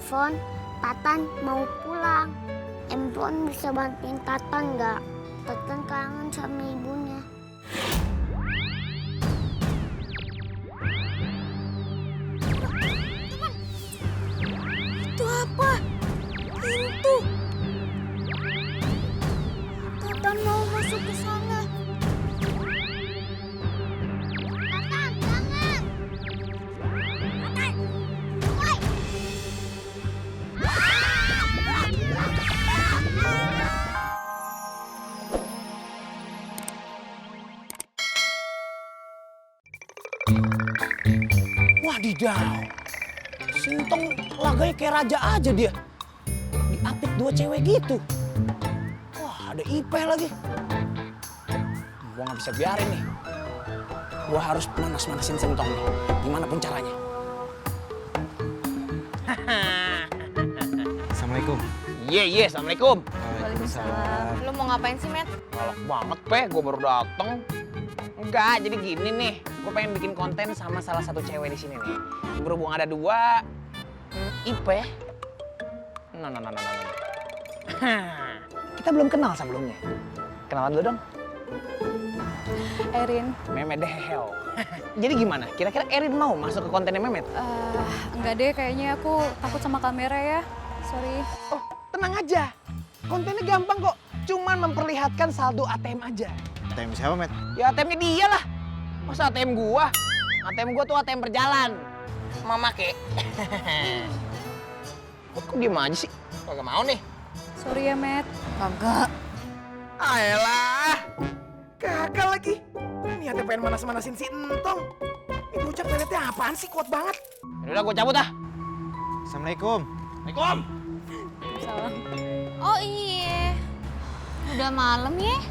Handphone, Tatan mau pulang. Handphone bisa bantuin Tatan nggak? Tatan kangen sama ibunya. Itu apa? Pintu. Tatan mau masuk ke sana. Tatan, jangan! Tatan! Woi! Wadidaw, Sintong laganya kayak raja aja dia. Diapit 2 cewek gitu. Wah, ada Ipeh lagi. Gua nggak bisa biarin nih. Gua harus manas-manasin Sintong nih. Gimana pun caranya. Assalamualaikum. Iya, Assalamualaikum. Waalaikumsalam. Lu mau ngapain sih, Met? Galak banget, Peh. Gua baru dateng. Enggak, jadi gini nih. Gue pengen bikin konten sama salah satu cewek di sini nih. Berhubung ada 2, Ipeh. No. Kita belum kenal sebelumnya. Kenalan dulu dong. Erin, Memet Dehel. Jadi gimana? Kira-kira Erin mau masuk ke kontennya Memet? enggak deh, kayaknya aku takut sama kamera ya. Sorry. Oh, tenang aja. Kontennya gampang kok. Cuman memperlihatkan saldo ATM aja. ATM siapa, Met? Ya ATM-nya dia lah. Masa ATM gua? ATM gua tuh ATM berjalan. Mama kek. Kok diem aja sih? Kagak mau nih. Sorry ya, Matt. Kagak. Ayolah. Gagal lagi. Niatnya pengen manas-manasin si Entong. Ini bocah peletnya apaan sih? Kuat banget. Udah gua cabut ah. Assalamualaikum. Assalamualaikum. Salam. Oh iya. Udah malam ya?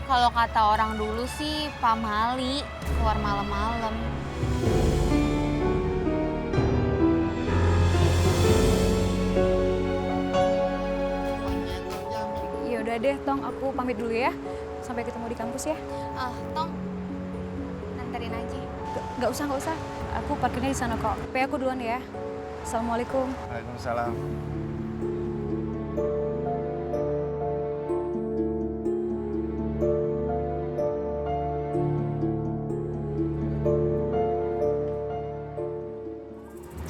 Kalau kata orang dulu sih pamali, keluar malam-malam. Ya udah deh, Tong, aku pamit dulu ya. Sampai ketemu di kampus ya. Tong, nantarin aja. Nggak usah. Aku parkirnya di sana kok. Tapi aku duluan ya. Assalamualaikum. Waalaikumsalam.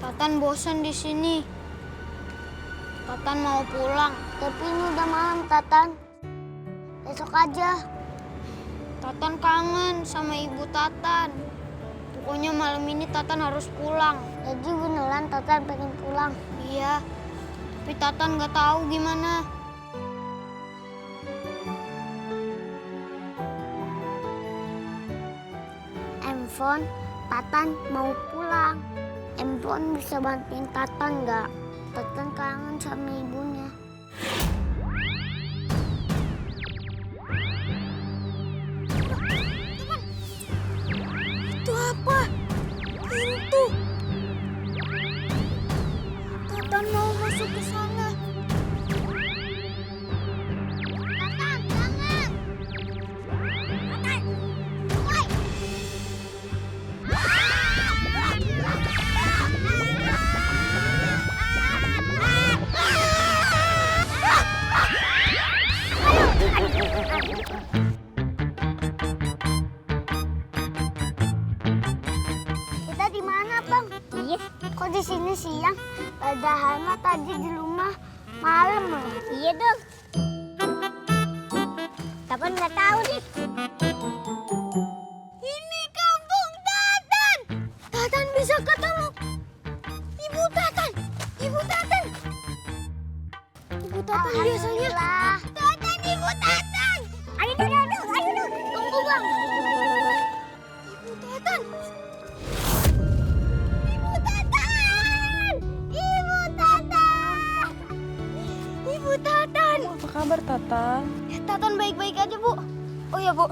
Tatan bosan di sini. Tatan mau pulang. Tapi ini udah malam, Tatan. Besok aja. Tatan kangen sama ibu Tatan. Pokoknya malam ini Tatan harus pulang. Jadi beneran Tatan pengen pulang. Iya. Tapi Tatan nggak tahu gimana. Handphone, Tatan mau pulang. Handphone bisa bantuin Tatan nggak? Tatan kangen sama ibunya. Itu apa? Pintu. Tatan mau masuk ke sana. Tatan, jangan! Tatan! Woi! Kita di mana, Bang? Iya. Kok di sini siang? Padahal mah tadi di rumah malam loh. Iya dong. Tapi nggak tahu nih. Ini kampung Tatan. Tatan bisa ketemu. Ibu Tatan. Ibu Tatan. Ibu Tatan biasanya. Tatan, Ibu Tatan. Ayo dong. Tunggu, Bang. Ibu Tatan. Ibu Tatan. Ibu Tatan. Ibu Tatan. Apa kabar, Tatan? Tatan baik-baik aja, Bu. Oh ya, Bu.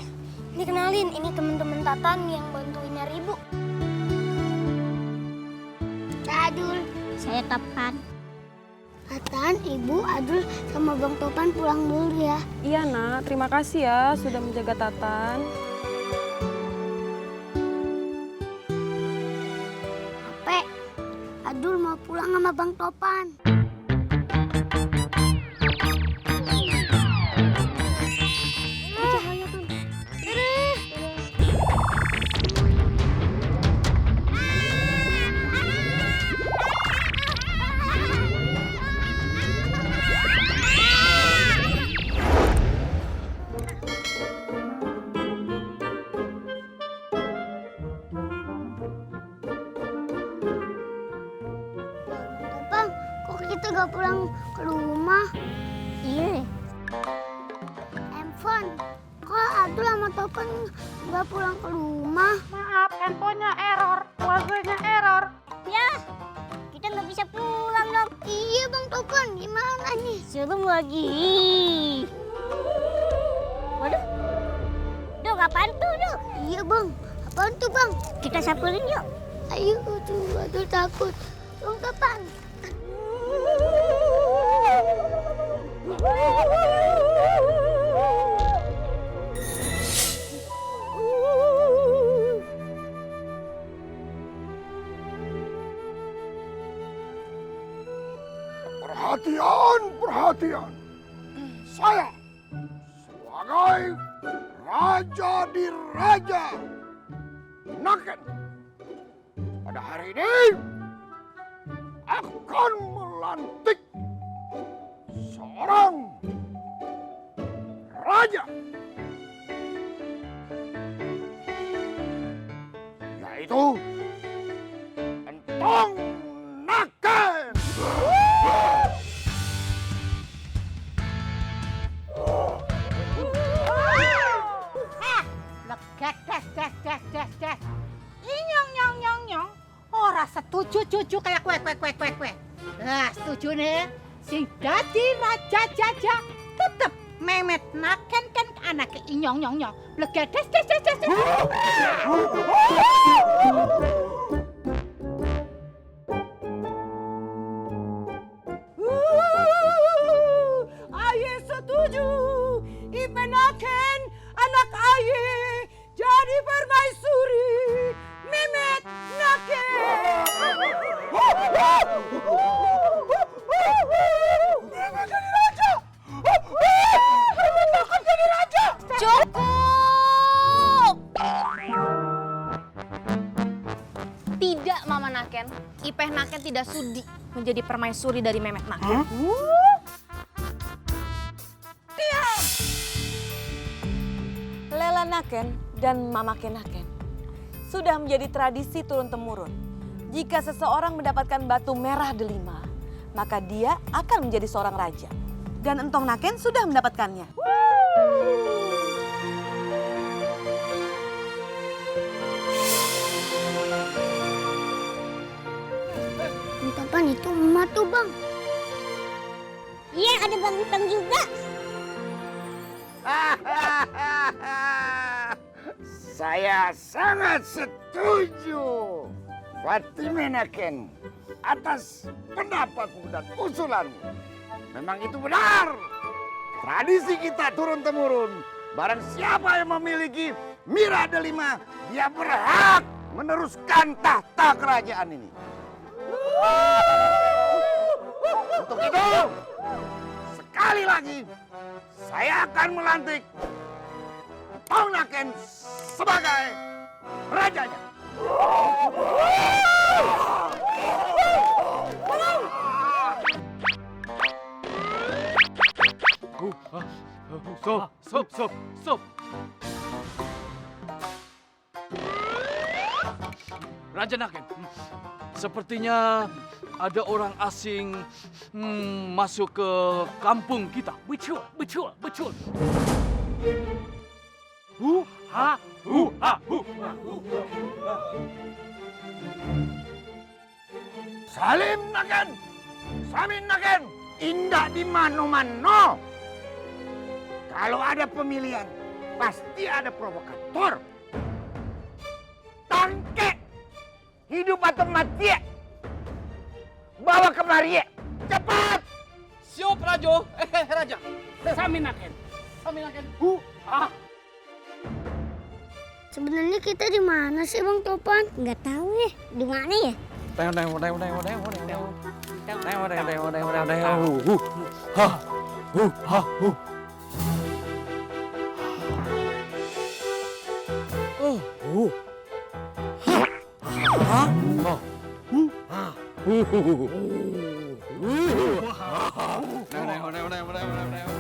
Ini kenalin, ini teman-teman Tatan yang bantuin nyari Ibu. Adul, saya Topan. Tatan, Ibu, Adul, sama Bang Topan pulang dulu ya. Iya, Nak. Terima kasih ya sudah menjaga Tatan. Ape, Adul mau pulang. pulang sama Bang Topan. Bang, kok kita gak pulang ke rumah? Iya. Handphone, kok Abdul sama Topan gak pulang ke rumah? Maaf, handphonenya error, lagunya error. Ya, kita nggak bisa pulang dong. Iya Bang Topan, gimana nih? Serem lagi. Waduh, Dok, apaan tuh, Dok? Iya Bang, apaan tuh Bang? Kita samperin yuk. Ayo, tuh, aduh takut. Bang Topan. Perhatian, perhatian. Saya sebagai Raja di Raja Naken pada hari ini akan melantik seorang raja, yaitu Entong Naken. Inyong nyong nyong nyong. Ora setuju cucu kayak kue. Nah, setuju nih. Sing dadi raja jaja tetep Memet Naken kan anaknya inyong nyong nyong. Blegedes des. Aye setuju. Ipe Naken anak Aye jadi permaisuri Memet Naken. Memet jadi raja. Memet Naken jadi raja. Cukup! Tidak, Mama Naken. Ipeh Naken tidak sudi menjadi permaisuri dari Memet Naken. Lela Naken dan Mama Naken sudah menjadi tradisi turun-temurun. Jika seseorang mendapatkan batu merah delima, maka dia akan menjadi seorang raja. Dan Entong Naken sudah mendapatkannya. Bang Topan itu emak tuh Bang. Iya, ada Bang Entong juga. Saya sangat setuju, Fatime Naken, atas pendapatmu dan usulanmu. Memang itu benar. Tradisi kita turun-temurun. Barang siapa yang memiliki Mira Delima, dia berhak meneruskan tahta kerajaan ini. Untuk itu, sekali lagi, saya akan melantik Entong Naken sebagai rajanya. Stop. Raja Naken, sepertinya ada orang asing masuk ke kampung kita. Betul. Salim Naken, Samin Naken, indah di mano-mano. Kalau ada pemilihan, pasti ada provokator. Tangke, hidup atau mati, bawa kemari, cepat. Siap, Rajo. Raja. Samin Naken. Sebenarnya kita di mana sih Bang Topan? Nggak tahu ya. Di mana ya? Tengok. Udah.